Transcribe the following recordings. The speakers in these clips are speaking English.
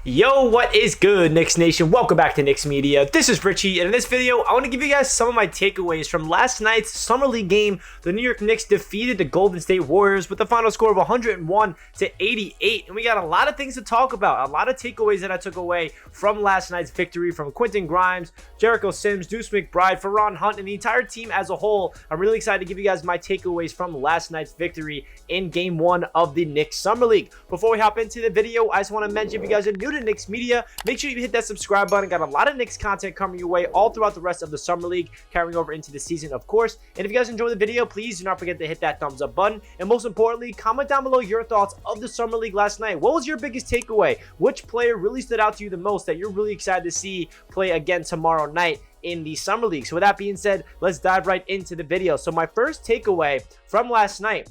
Yo, what is good, Knicks Nation? Welcome back to Knicks Media. This is Richie, and in this video, I want to give you guys some of my takeaways from last night's Summer League game. The New York Knicks defeated the Golden State Warriors with a final score of 101-88, and we got a lot of things to talk about, a lot of takeaways that I took away from last night's victory from Quentin Grimes, Jericho Sims, Deuce McBride, Feron Hunt, and the entire team as a whole. I'm really excited to give you guys my takeaways from last night's victory in Game 1 of the Knicks Summer League. Before we hop into the video, I just want to mention, if you guys are new to Knicks Media, make sure you hit that subscribe button. Got a lot of Knicks content coming your way all throughout the rest of the Summer League, carrying over into the season, of course. And if you guys enjoy the video, please do not forget to hit that thumbs up button. And most importantly, comment down below your thoughts of the Summer League last night. What was your biggest takeaway? Which player really stood out to you the most that you're really excited to see play again tomorrow night in the Summer League? So with that being said, let's dive right into the video. So my first takeaway from last night,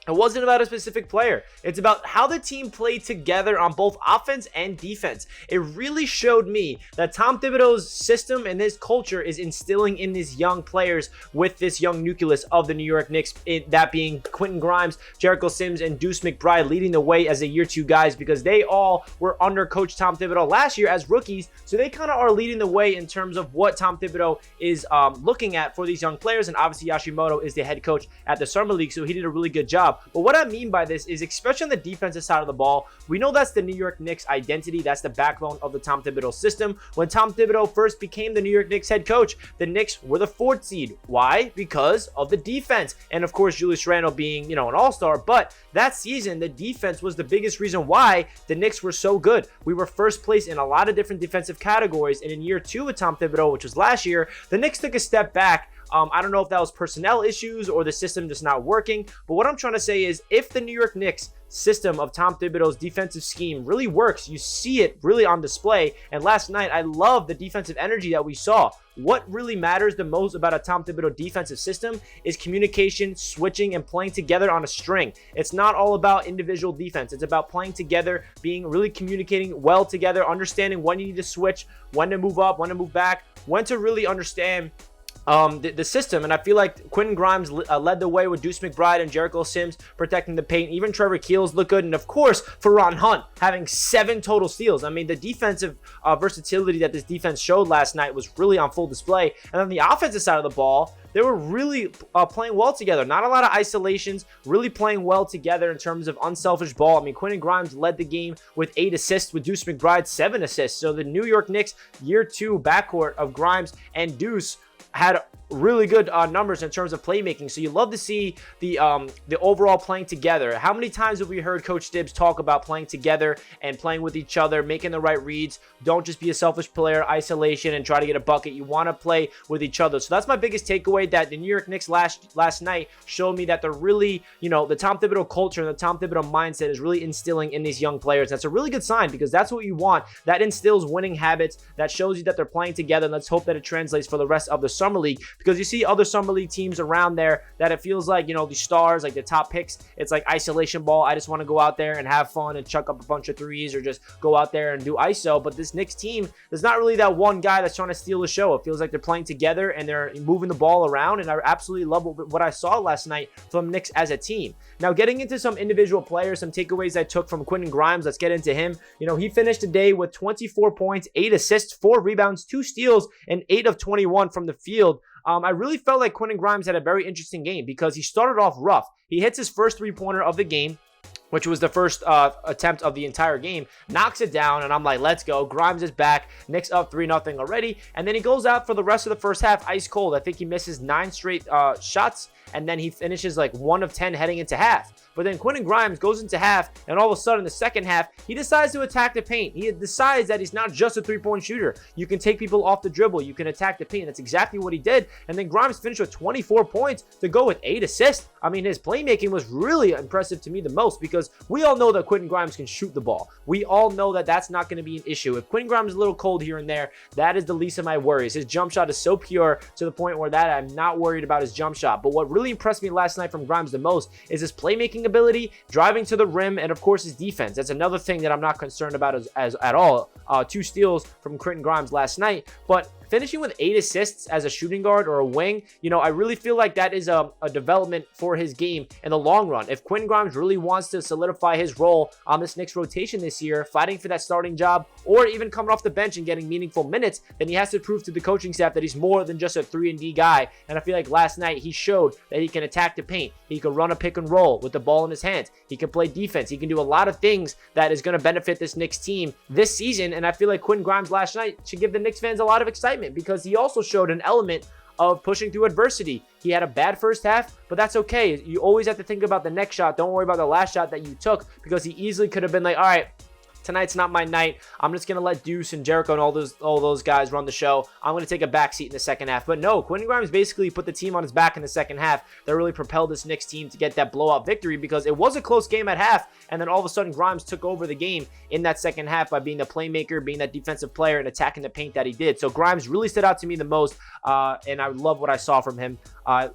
it wasn't about a specific player. It's about how the team played together on both offense and defense. It really showed me that Tom Thibodeau's system and his culture is instilling in these young players with this young nucleus of the New York Knicks, that being Quentin Grimes, Jericho Sims, and Deuce McBride leading the way as the year 2 guys, because they all were under Coach Tom Thibodeau last year as rookies. So they kind of are leading the way in terms of what Tom Thibodeau is looking at for these young players. And obviously Yashimoto is the head coach at the Summer League, so he did a really good job. But what I mean by this is, especially on the defensive side of the ball, we know that's the New York Knicks identity. That's the backbone of the Tom Thibodeau system. When Tom Thibodeau first became the New York Knicks head coach, the Knicks were the 4th seed. Why? Because of the defense. And of course, Julius Randle being, an all-star. But that season, the defense was the biggest reason why the Knicks were so good. We were first place in a lot of different defensive categories. And in year 2 with Tom Thibodeau, which was last year, the Knicks took a step back. I don't know if that was personnel issues or the system just not working, but what I'm trying to say is, if the New York Knicks system of Tom Thibodeau's defensive scheme really works, you see it really on display. And last night, I love the defensive energy that we saw. What really matters the most about a Tom Thibodeau defensive system is communication, switching, and playing together on a string. It's not all about individual defense. It's about playing together, being really communicating well together, understanding when you need to switch, when to move up, when to move back, when to really understand the system. And I feel like Quentin Grimes led the way with Deuce McBride and Jericho Sims protecting the paint. Even Trevor Keels looked good, and of course Feron Hunt having 7 total steals. I mean, the defensive versatility that this defense showed last night was really on full display. And on the offensive side of the ball, they were really playing well together. Not a lot of isolations, really playing well together in terms of unselfish ball. I mean, Quentin Grimes led the game with 8 assists, with Deuce McBride 7 assists. So the New York Knicks year 2 backcourt of Grimes and Deuce had really good numbers in terms of playmaking. So you love to see the overall playing together. How many times have we heard Coach Tibbs talk about playing together and playing with each other, making the right reads? Don't just be a selfish player, isolation, and try to get a bucket. You want to play with each other. So that's my biggest takeaway, that the New York Knicks last night showed me that they're really, the Tom Thibodeau culture and the Tom Thibodeau mindset is really instilling in these young players. That's a really good sign, because that's what you want. That instills winning habits. That shows you that they're playing together. And let's hope that it translates for the rest of the Summer League, because you see other Summer League teams around there that it feels like, the stars, like the top picks, it's like isolation ball. I just want to go out there and have fun and chuck up a bunch of threes, or just go out there and do ISO. But this Knicks team, there's not really that one guy that's trying to steal the show. It feels like they're playing together and they're moving the ball around, and I absolutely love what I saw last night from Knicks as a team. Now, getting into some individual players, some takeaways I took from Quentin Grimes, let's get into him. He finished the day with 24 points, 8 assists, 4 rebounds, 2 steals, and 8 of 21 from the field. I really felt like Quentin Grimes had a very interesting game, because he started off rough. He hits his first 3-pointer of the game, which was the first attempt of the entire game, knocks it down, and I'm like, let's go. Grimes is back. Knicks up 3-0 already. And then he goes out for the rest of the first half ice cold. I think he misses 9 straight shots, and then he finishes like 1 of 10 heading into half. But then Quentin Grimes goes into half, and all of a sudden, the second half, he decides to attack the paint. He decides that he's not just a 3-point shooter. You can take people off the dribble. You can attack the paint. That's exactly what he did. And then Grimes finished with 24 points to go with 8 assists. I mean, his playmaking was really impressive to me the most, because we all know that Quentin Grimes can shoot the ball. We all know that that's not going to be an issue. If Quentin Grimes is a little cold here and there, that is the least of my worries. His jump shot is so pure to the point where that I'm not worried about his jump shot. But what really impressed me last night from Grimes the most is his playmaking ability, driving to the rim, and of course his defense. That's another thing that I'm not concerned about as at all. 2 steals from Quentin Grimes last night, but finishing with 8 assists as a shooting guard or a wing, you know, I really feel like that is a development for his game in the long run. If Quentin Grimes really wants to solidify his role on this Knicks rotation this year, fighting for that starting job, or even coming off the bench and getting meaningful minutes, then he has to prove to the coaching staff that he's more than just a 3-and-D guy. And I feel like last night he showed that he can attack the paint. He can run a pick and roll with the ball in his hands. He can play defense. He can do a lot of things that is going to benefit this Knicks team this season. And I feel like Quentin Grimes last night should give the Knicks fans a lot of excitement because he also showed an element of pushing through adversity. He had a bad first half, but that's okay. You always have to think about the next shot. Don't worry about the last shot that you took, because he easily could have been like, all right, tonight's not my night. I'm just going to let Deuce and Jericho and all those guys run the show. I'm going to take a back seat in the second half. But no, Quentin Grimes basically put the team on his back in the second half. That really propelled this Knicks team to get that blowout victory, because it was a close game at half, and then all of a sudden Grimes took over the game in that second half by being the playmaker, being that defensive player, and attacking the paint that he did. So Grimes really stood out to me the most, and I love what I saw from him.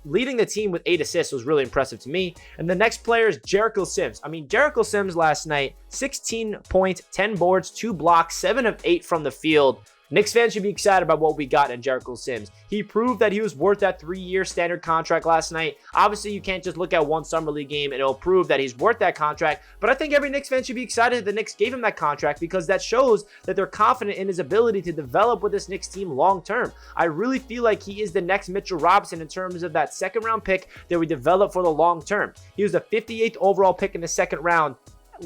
Leading the team with 8 assists was really impressive to me. And the next player is Jericho Sims. I mean, Jericho Sims last night, 16 points, 10 boards, 2 blocks, 7 of 8 from the field. Knicks fans should be excited about what we got in Jericho Sims. He proved that he was worth that 3-year standard contract last night. Obviously, you can't just look at one Summer League game and it'll prove that he's worth that contract. But I think every Knicks fan should be excited that the Knicks gave him that contract, because that shows that they're confident in his ability to develop with this Knicks team long term. I really feel like he is the next Mitchell Robinson in terms of that second round pick that we develop for the long term. He was the 58th overall pick in the second round.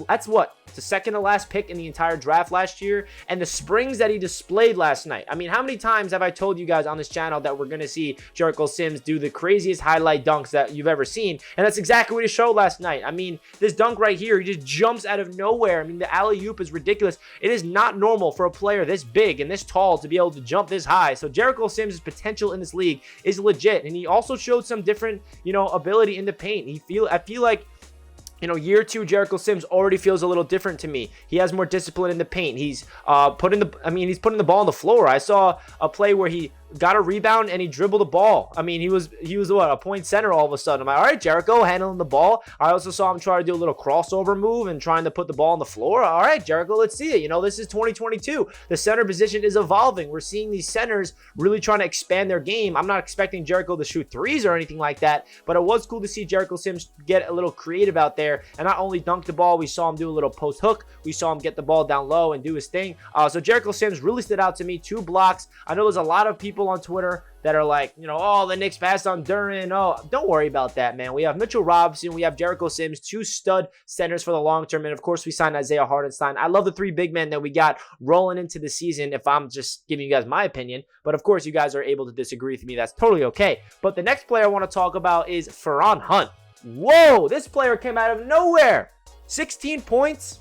That's what? The second to last pick in the entire draft last year. And the springs that he displayed last night. I mean, how many times have I told you guys on this channel that we're going to see Jericho Sims do the craziest highlight dunks that you've ever seen? And that's exactly what he showed last night. I mean, this dunk right here, he just jumps out of nowhere. I mean, the alley-oop is ridiculous. It is not normal for a player this big and this tall to be able to jump this high. So Jericho Sims' potential in this league is legit. And he also showed some different, ability in the paint. I feel like, year 2 Jericho Sims already feels a little different to me. He has more discipline in the paint. He's putting the ball on the floor. I saw a play where he got a rebound and he dribbled the ball. I mean, he was what, a point center all of a sudden. I'm like, all right, Jericho handling the ball. I also saw him try to do a little crossover move and trying to put the ball on the floor. All right, Jericho, let's see it. This is 2022. The center position is evolving. We're seeing these centers really trying to expand their game. I'm not expecting Jericho to shoot threes or anything like that, but it was cool to see Jericho Sims get a little creative out there and not only dunk the ball. We saw him do a little post hook. We saw him get the ball down low and do his thing. So Jericho Sims really stood out to me. 2 blocks. I know there's a lot of people on Twitter that are like, oh, the Knicks passed on Duren. Oh, don't worry about that, man. We have Mitchell Robinson. We have Jericho Sims, 2 stud centers for the long term. And of course, we signed Isaiah Hartenstein. I love the 3 big men that we got rolling into the season, if I'm just giving you guys my opinion. But of course, you guys are able to disagree with me. That's totally okay. But the next player I want to talk about is Feron Hunt. Whoa, this player came out of nowhere. 17 points,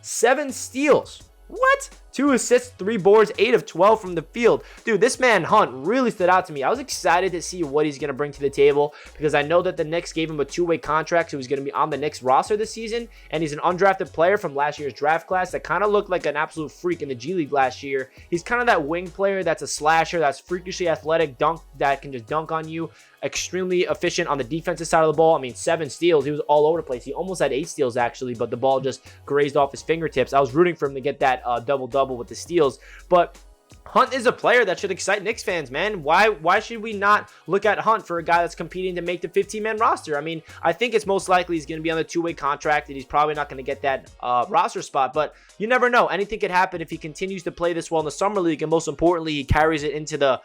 7 steals. What? 2 assists, 3 boards, 8 of 12 from the field. Dude, this man Hunt really stood out to me. I was excited to see what he's going to bring to the table, because I know that the Knicks gave him a 2-way contract, so he's going to be on the Knicks roster this season, and he's an undrafted player from last year's draft class that kind of looked like an absolute freak in the G League last year. He's kind of that wing player that's a slasher, that's freakishly athletic, that can just dunk on you, extremely efficient on the defensive side of the ball. I mean, 7 steals. He was all over the place. He almost had 8 steals, actually, but the ball just grazed off his fingertips. I was rooting for him to get that double-double with the steals. But Hunt is a player that should excite Knicks fans, man. Why should we not look at Hunt for a guy that's competing to make the 15-man roster? I mean, I think it's most likely he's going to be on the 2-way contract and he's probably not going to get that roster spot, but you never know. Anything could happen if he continues to play this well in the Summer League, and most importantly, he carries it into the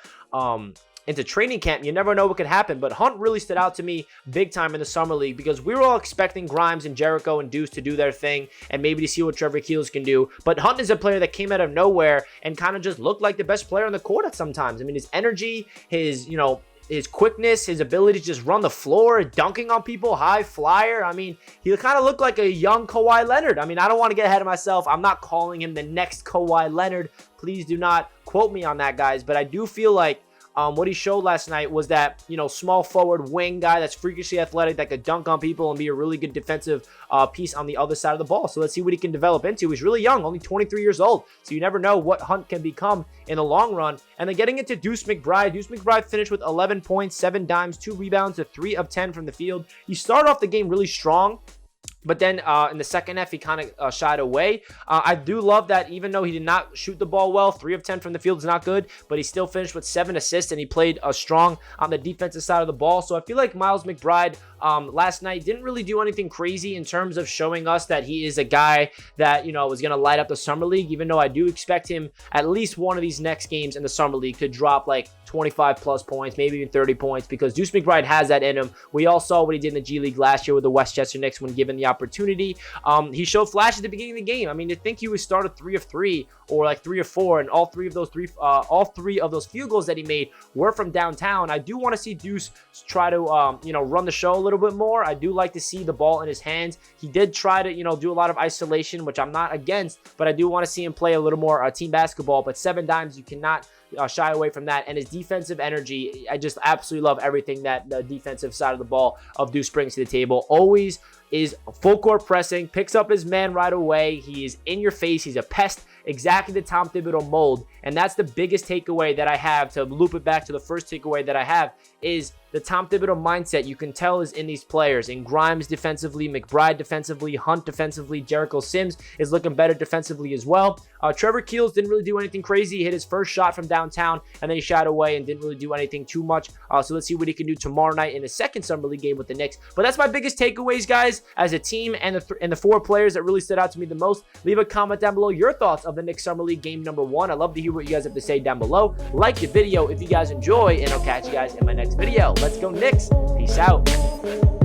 into training camp. You never know what could happen, but Hunt really stood out to me big time in the Summer League, because we were all expecting Grimes and Jericho and Deuce to do their thing and maybe to see what Trevor Keels can do, but Hunt is a player that came out of nowhere and kind of just looked like the best player on the court at sometimes. I mean, his energy, his quickness, his ability to just run the floor, dunking on people, high flyer. I mean, he kind of looked like a young Kawhi Leonard. I mean, I don't want to get ahead of myself. I'm not calling him the next Kawhi Leonard. Please do not quote me on that, guys, but I do feel like what he showed last night was that, small forward wing guy that's freakishly athletic, that could dunk on people and be a really good defensive piece on the other side of the ball. So let's see what he can develop into. He's really young, only 23 years old. So you never know what Hunt can become in the long run. And then getting into Deuce McBride. Deuce McBride finished with 11 points, 7 dimes, 2 rebounds, 3 of 10 from the field. He started off the game really strong. But then in the second half, he kind of shied away. I do love that even though he did not shoot the ball well, 3 of 10 from the field is not good, but he still finished with 7 assists, and he played strong on the defensive side of the ball. So I feel like Miles McBride last night didn't really do anything crazy in terms of showing us that he is a guy that, was going to light up the Summer League, even though I do expect him at least one of these next games in the Summer League to drop like 25 plus points, maybe even 30 points, because Deuce McBride has that in him. We all saw what he did in the G League last year with the Westchester Knicks when given the opportunity. He showed flashes at the beginning of the game. I mean, to think he would start a 3 of 3 or like 3 of 4, and all three of those field goals that he made were from downtown. I do want to see Deuce try to run the show a little bit more. I do like to see the ball in his hands. He did try to do a lot of isolation, which I'm not against, but I do want to see him play a little more team basketball. But 7 dimes, you cannot shy away from that. And his defensive energy, I just absolutely love everything that the defensive side of the ball of Deuce brings to the table. Always is full court pressing, picks up his man right away. He is in your face. He's a pest, exactly the Tom Thibodeau mold. And that's the biggest takeaway that I have, to loop it back to the first takeaway that I have, is the Tom Thibodeau mindset. You can tell is in these players. In Grimes defensively, McBride defensively, Hunt defensively, Jericho Sims is looking better defensively as well. Trevor Keels didn't really do anything crazy. He hit his first shot from downtown, and then he shot away and didn't really do anything too much. So let's see what he can do tomorrow night in the second Summer League game with the Knicks. But that's my biggest takeaways, guys, as a team, and the 4 players that really stood out to me the most. Leave a comment down below your thoughts of the Knicks Summer League game number 1. I'd love to hear what you guys have to say down below. Like the video if you guys enjoy, and I'll catch you guys in my next video. Let's go Knicks. Peace out.